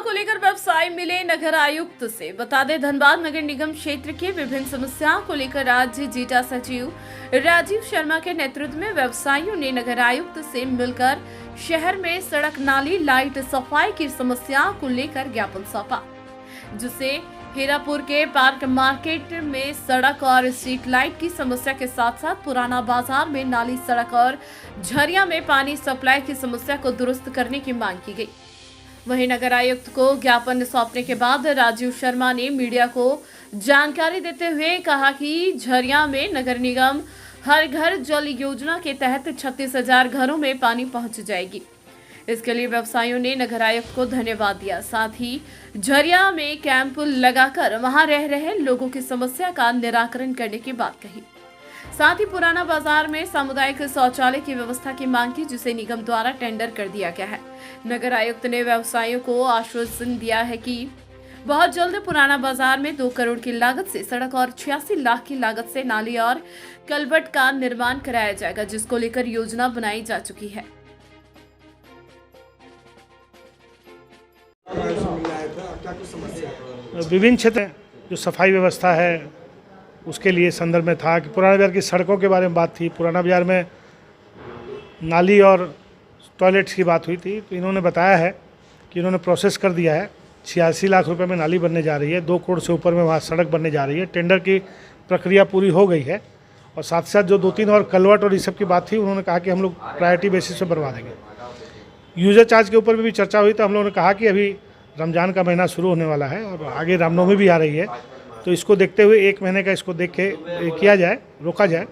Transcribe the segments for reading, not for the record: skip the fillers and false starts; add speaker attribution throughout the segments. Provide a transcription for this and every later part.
Speaker 1: को लेकर व्यवसाय मिले नगर आयुक्त से। बता दें, धनबाद नगर निगम क्षेत्र की विभिन्न समस्याओं को लेकर राज्य जीटा सचिव राजीव शर्मा के नेतृत्व में व्यवसायियों ने नगर आयुक्त से मिलकर शहर में सड़क, नाली, लाइट, सफाई की समस्याओं को लेकर ज्ञापन सौंपा, जिसे हीरापुर के पार्क मार्केट में सड़क और स्ट्रीट लाइट की समस्या के साथ साथ पुराना बाजार में नाली, सड़क और झरिया में पानी सप्लाई की समस्या को दुरुस्त करने की मांग की गई। वहीं नगर आयुक्त को ज्ञापन सौंपने के बाद राजीव शर्मा ने मीडिया को जानकारी देते हुए कहा कि झरिया में नगर निगम हर घर जल योजना के तहत 36,000 घरों में पानी पहुंच जाएगी। इसके लिए व्यवसायियों ने नगर आयुक्त को धन्यवाद दिया। साथ ही झरिया में कैंप लगाकर वहां रह रहे लोगों की समस्या का निराकरण करने की बात कही। साथ ही पुराना बाजार में सामुदायिक शौचालय की व्यवस्था की मांग की, जिसे निगम द्वारा टेंडर कर दिया गया है। नगर आयुक्त ने व्यवसायियों को आश्वासन दिया है कि बहुत जल्द पुराना बाजार में 2 करोड़ की लागत से सड़क और 86 लाख की लागत से नाली और कलबट का निर्माण कराया जाएगा, जिसको लेकर योजना बनाई जा चुकी है।
Speaker 2: विभिन्न क्षेत्र जो सफाई व्यवस्था है उसके लिए संदर्भ में था कि पुराना बाजार की सड़कों के बारे में बात थी। पुराना बाजार में नाली और टॉयलेट्स की बात हुई थी, तो इन्होंने बताया है कि इन्होंने प्रोसेस कर दिया है। 86 लाख रुपए में नाली बनने जा रही है, 2 करोड़ से यूपर में वहाँ सड़क बनने जा रही है। टेंडर की प्रक्रिया पूरी हो गई है और साथ साथ जो 2-3 और कलवट और ये सब की बात थी, उन्होंने कहा कि हम लोग प्रायोरिटी बेसिस पे बनवा देंगे। यूजर चार्ज के ऊपर भी चर्चा हुई, तो हम लोगों ने कहा कि अभी रमज़ान का महीना शुरू होने वाला है और आगे रामनवमी भी आ रही है, तो इसको देखते हुए 1 महीने का इसको देख के किया जाए, रोका जाए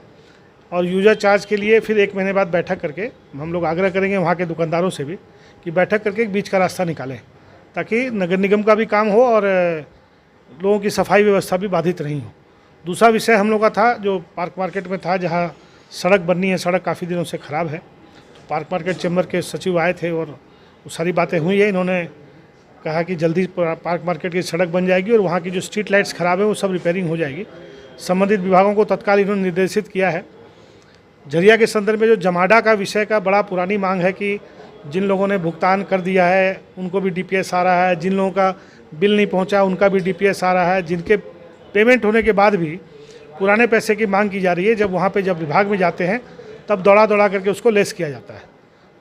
Speaker 2: और यूजर चार्ज के लिए फिर 1 महीने बाद बैठक करके हम लोग आग्रह करेंगे वहाँ के दुकानदारों से भी कि बैठक करके एक बीच का रास्ता निकालें, ताकि नगर निगम का भी काम हो और लोगों की सफाई व्यवस्था भी बाधित नहीं हो। दूसरा विषय हम लोग का था जो पार्क मार्केट में था, जहाँ सड़क बननी है, सड़क काफ़ी दिनों से ख़राब है। तो पार्क मार्केट चैम्बर के सचिव आए थे और वो सारी बातें हुई है। इन्होंने कहा कि जल्दी पार्क मार्केट की सड़क बन जाएगी और वहाँ की जो स्ट्रीट लाइट्स ख़राब है वो सब रिपेयरिंग हो जाएगी। संबंधित विभागों को तत्काल इन्होंने निर्देशित किया है। झरिया के संदर्भ में जो जमाडा का विषय का बड़ा पुरानी मांग है कि जिन लोगों ने भुगतान कर दिया है उनको भी डीपीएस आ रहा है, जिन लोगों का बिल नहीं पहुँचा उनका भी डीपीएस आ रहा है, जिनके पेमेंट होने के बाद भी पुराने पैसे की मांग की जा रही है। जब विभाग में जाते हैं तब दौड़ा करके उसको लेस किया जाता है।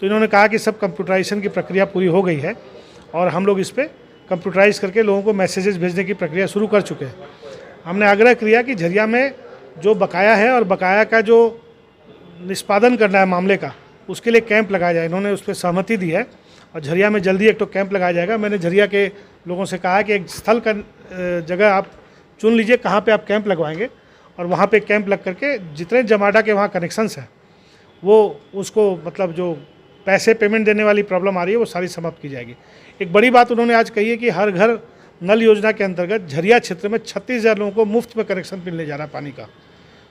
Speaker 2: तो इन्होंने कहा कि सब कंप्यूटराइजेशन की प्रक्रिया पूरी हो गई है और हम लोग इस पर कंप्यूटराइज करके लोगों को मैसेजेस भेजने की प्रक्रिया शुरू कर चुके हैं। हमने आग्रह किया कि झरिया में जो बकाया है और बकाया का जो निष्पादन करना है मामले का, उसके लिए कैंप लगाया जाए। इन्होंने उस पर सहमति दी है और झरिया में जल्दी एक तो कैंप लगाया जाएगा। मैंने झरिया के लोगों से कहा कि एक स्थल का जगह आप चुन लीजिए कहाँ पर आप कैंप लगवाएंगे और वहाँ पर कैंप लग करके जितने जमाडा के वहाँ कनेक्शंस हैं वो उसको मतलब जो पैसे पेमेंट देने वाली प्रॉब्लम आ रही है वो सारी समाप्त की जाएगी। एक बड़ी बात उन्होंने आज कही है कि हर घर नल योजना के अंतर्गत झरिया क्षेत्र में 36,000 लोगों को मुफ्त में कनेक्शन मिलने जा रहा है पानी का।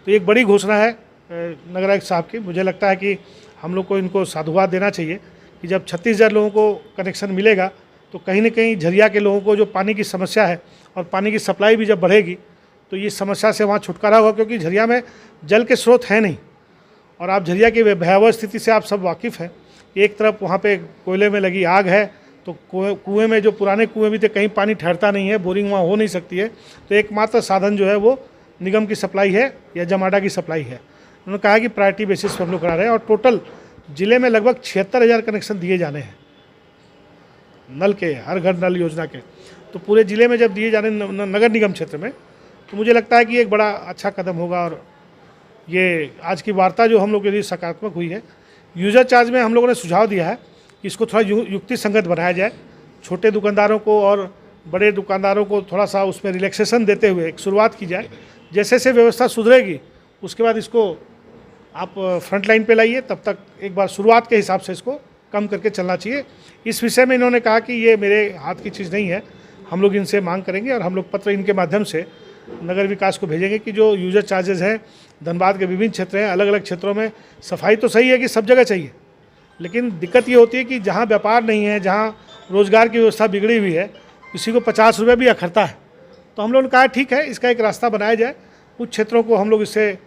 Speaker 2: तो एक बड़ी घोषणा है नगर आयुक्त साहब की। मुझे लगता है कि हम लोग को इनको साधुवाद देना चाहिए कि जब 36,000 लोगों को कनेक्शन मिलेगा तो कहीं ना कहीं झरिया के लोगों को जो पानी की समस्या है और पानी की सप्लाई भी जब बढ़ेगी तो ये समस्या से वहाँ छुटकारा होगा, क्योंकि झरिया में जल के स्रोत हैं नहीं। और आप झरिया की भयावह स्थिति से आप सब वाकिफ़ हैं। एक तरफ वहाँ पे कोयले में लगी आग है, तो कुएं में जो पुराने कुएं भी थे कहीं पानी ठहरता नहीं है, बोरिंग वहाँ हो नहीं सकती है। तो एकमात्र साधन जो है वो निगम की सप्लाई है या जमाडा की सप्लाई है। उन्होंने कहा कि प्रायोरिटी बेसिस पर हम लोग करा रहे हैं और टोटल ज़िले में लगभग 76,000 कनेक्शन दिए जाने हैं नल के, हर घर नल योजना के। तो पूरे ज़िले में जब दिए जाने नगर निगम क्षेत्र में, तो मुझे लगता है कि एक बड़ा अच्छा कदम होगा। और ये आज की वार्ता जो हम लोग के लिए सकारात्मक हुई है। यूज़र चार्ज में हम लोगों ने सुझाव दिया है कि इसको थोड़ा युक्ति संगत बनाया जाए। छोटे दुकानदारों को और बड़े दुकानदारों को थोड़ा सा उसमें रिलैक्सेशन देते हुए एक शुरुआत की जाए। जैसे जैसे व्यवस्था सुधरेगी उसके बाद इसको आप फ्रंट लाइन पे लाइए, तब तक एक बार शुरुआत के हिसाब से इसको कम करके चलना चाहिए। इस विषय में इन्होंने कहा कि ये मेरे हाथ की चीज़ नहीं है, हम लोग इनसे मांग करेंगे और हम लोग पत्र इनके माध्यम से नगर विकास को भेजेंगे कि जो यूजर चार्जेस हैं धनबाद के विभिन्न क्षेत्र हैं, अलग अलग क्षेत्रों में सफाई तो सही है कि सब जगह चाहिए, लेकिन दिक्कत ये होती है कि जहाँ व्यापार नहीं है, जहाँ रोज़गार की व्यवस्था बिगड़ी हुई है, किसी को 50 रुपये भी अखरता है। तो हम लोगों ने कहा ठीक है, इसका एक रास्ता बनाया जाए। कुछ क्षेत्रों को हम लोग इससे,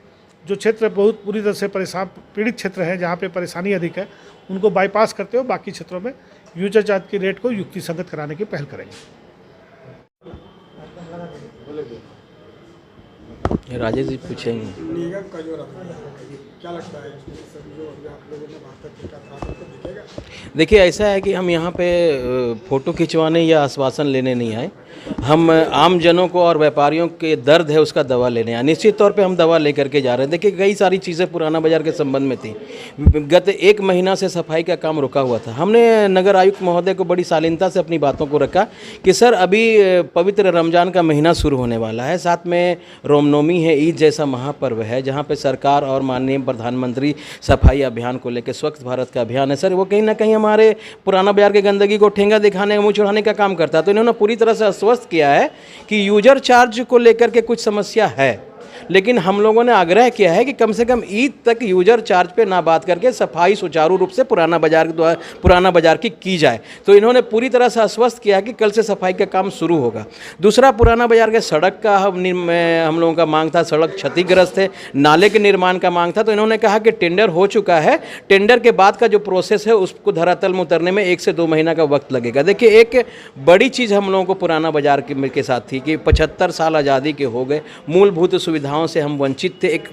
Speaker 2: जो क्षेत्र बहुत पूरी तरह से पीड़ित क्षेत्र हैं, जहाँ पे परेशानी अधिक है, उनको बाईपास करते हो बाकी क्षेत्रों में यूजर चार्ज की रेट को युक्ति संगत कराने की पहल करेंगे।
Speaker 3: राजेश जी पूछेंगे।
Speaker 4: निगम का जो रखा है क्या लगता है सभी जो अभी आप लोगों ने बात करके क्या था तो दिखेगा?
Speaker 3: देखिए ऐसा है कि हम यहाँ पे फ़ोटो खिंचवाने या आश्वासन लेने नहीं आए। हम आम जनों को और व्यापारियों के दर्द है उसका दवा लेने आए। निश्चित तौर पे हम दवा लेकर के जा रहे हैं। देखिए कई सारी चीज़ें पुराना बाजार के संबंध में थी। गत 1 महीना से सफाई का काम रुका हुआ था। हमने नगर आयुक्त महोदय को बड़ी शालीनता से अपनी बातों को रखा कि सर अभी पवित्र रमज़ान का महीना शुरू होने वाला है, साथ में रामनवमी है, ईद जैसा महापर्व है जहाँ पे सरकार और माननीय प्रधानमंत्री सफाई अभियान को लेकर स्वच्छ भारत का अभियान है सर, वो कहीं ना कहीं हमारे पुराना बाजार की गंदगी को ठेंगा दिखाने मुँह चढ़ाने का काम करता है। तो इन्होंने पूरी तरह से आश्वस्त किया है कि यूजर चार्ज को लेकर के कुछ समस्या है, लेकिन हम लोगों ने आग्रह किया है कि कम से कम ईद तक यूजर चार्ज पे ना बात करके सफाई सुचारू रूप से पुराना बाजार की जाए। तो इन्होंने पूरी तरह से आश्वस्त किया है कि कल से सफाई का काम शुरू होगा। दूसरा, पुराना बाजार के सड़क का हम लोगों का मांग था, सड़क क्षतिग्रस्त है, नाले के निर्माण का मांग था। तो इन्होंने कहा कि टेंडर हो चुका है, टेंडर के बाद का जो प्रोसेस है उसको धरातल में उतरने में 1 से 2 महीना का वक्त लगेगा। देखिए एक बड़ी चीज़ हम लोगों को पुराना बाजार के साथ थी कि 75 साल आज़ादी के हो गए, मूलभूत सुविधाओं से हम वंचित थे। एक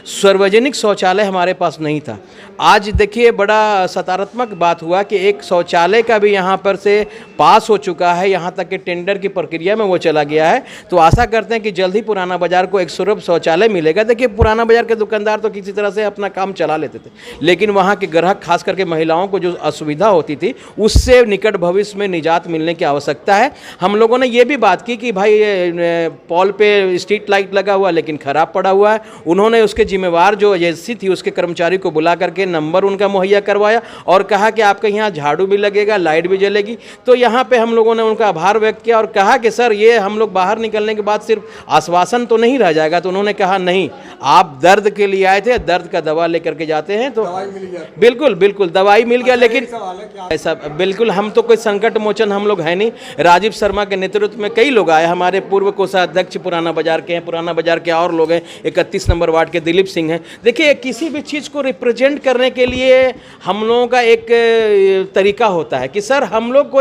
Speaker 3: सार्वजनिक शौचालय हमारे पास नहीं था। आज देखिए बड़ा सकारात्मक बात हुआ कि एक शौचालय का भी यहाँ पर से पास हो चुका है, यहाँ तक कि टेंडर की प्रक्रिया में वो चला गया है। तो आशा करते हैं कि जल्द ही पुराना बाजार को एक सुलभ शौचालय मिलेगा। देखिए पुराना बाजार के दुकानदार तो किसी तरह से अपना काम चला लेते थे, लेकिन वहाँ के ग्राहक खास करके महिलाओं को जो असुविधा होती थी उससे निकट भविष्य में निजात मिलने की आवश्यकता है। हम लोगों ने ये भी बात की कि भाई पॉल पे स्ट्रीट लाइट लगा हुआ लेकिन खराब पड़ा हुआ है। उन्होंने उसके जिम्मेवार जो एजेंसी थी उसके कर्मचारी को बुला करके नंबर उनका मुहैया करवाया और कहा कि आपके यहाँ झाड़ू भी लगेगा, लाइट भी जलेगी। तो यहाँ पे हम लोगों ने उनका आभार व्यक्त किया और कहा कि सर ये हम लोग बाहर निकलने के बाद सिर्फ आश्वासन तो नहीं रह जाएगा। तो उन्होंने कहा नहीं, आप दर्द के लिए आए थे, दर्द का दवा लेकर के जाते हैं। तो बिल्कुल बिल्कुल दवाई मिल गया, लेकिन ऐसा बिल्कुल हम तो कोई संकट मोचन हम लोग है नहीं। राजीव शर्मा के नेतृत्व में कई लोग आए, हमारे पूर्व कोषाध्यक्ष पुराना बाजार के हैं, पुराना बाजार के और लोग हैं, 31 नंबर वार्ड के दिलीप सिंह हैं। देखिए किसी भी चीज़ को रिप्रेजेंट करने के लिए हम लोगों का एक तरीका होता है कि सर हम लोग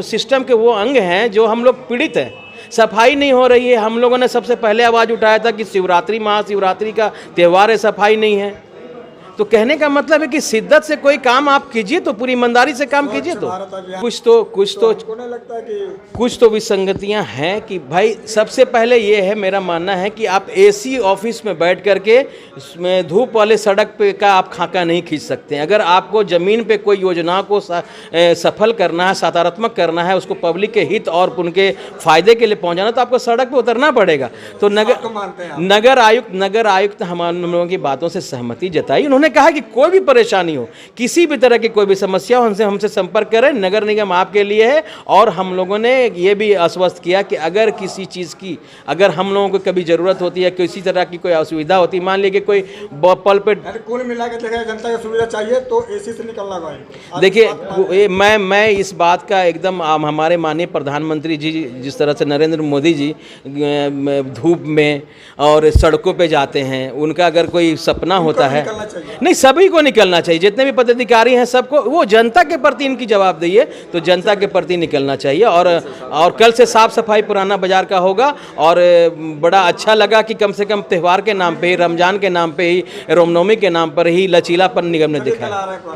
Speaker 3: सिस्टम के वो अंग हैं जो हम लोग पीड़ित हैं। सफाई नहीं हो रही है, हम लोगों ने सबसे पहले आवाज़ उठाया था कि शिवरात्रि महाशिवरात्रि का त्यौहार है, सफाई नहीं है। तो कहने का मतलब है कि शिद्दत से कोई काम आप कीजिए, तो पूरी ईमानदारी से काम कीजिए। तो कुछ तो विसंगतियां हैं कि भाई सबसे पहले ये है, मेरा मानना है कि आप एसी ऑफिस में बैठ करके धूप वाले सड़क पे का आप खाका नहीं खींच सकते हैं। अगर आपको ज़मीन पे कोई योजना को सफल करना है, सकारात्मक करना है, उसको पब्लिक के हित और उनके फायदे के लिए पहुंचाना, तो आपको सड़क पे उतरना पड़ेगा। तो नगर आयुक्त हम लोगों की बातों से सहमति जताई। उन्होंने कहा कि कोई भी परेशानी हो, किसी भी तरह की कोई भी समस्या हो, हमसे संपर्क करें, नगर निगम आपके लिए है। और हम लोगों ने ये भी आश्वस्त किया कि अगर किसी चीज़ की अगर हम लोगों को कभी ज़रूरत होती है, किसी तरह की कोई असुविधा होती, मान लीजिए कोई पल पे
Speaker 4: कुल मिला के देखा जनता की सुविधा चाहिए तो एसी से निकलना होगा।
Speaker 3: देखिए मैं इस बात का एकदम हमारे माननीय प्रधानमंत्री जी जिस तरह से नरेंद्र मोदी जी धूप में और सड़कों पे जाते हैं, उनका अगर कोई सपना होता है, नहीं सभी को निकलना चाहिए, जितने भी पदाधिकारी हैं सबको, वो जनता के प्रति इनकी जवाबदेही है, तो जनता के प्रति निकलना चाहिए। और कल से साफ सफाई पुराना बाजार का होगा। और बड़ा अच्छा लगा कि कम से कम त्यौहार के नाम पे ही, रमजान के नाम पे ही, रामनवमी के नाम पर ही लचीलापन निगम ने दिखाया।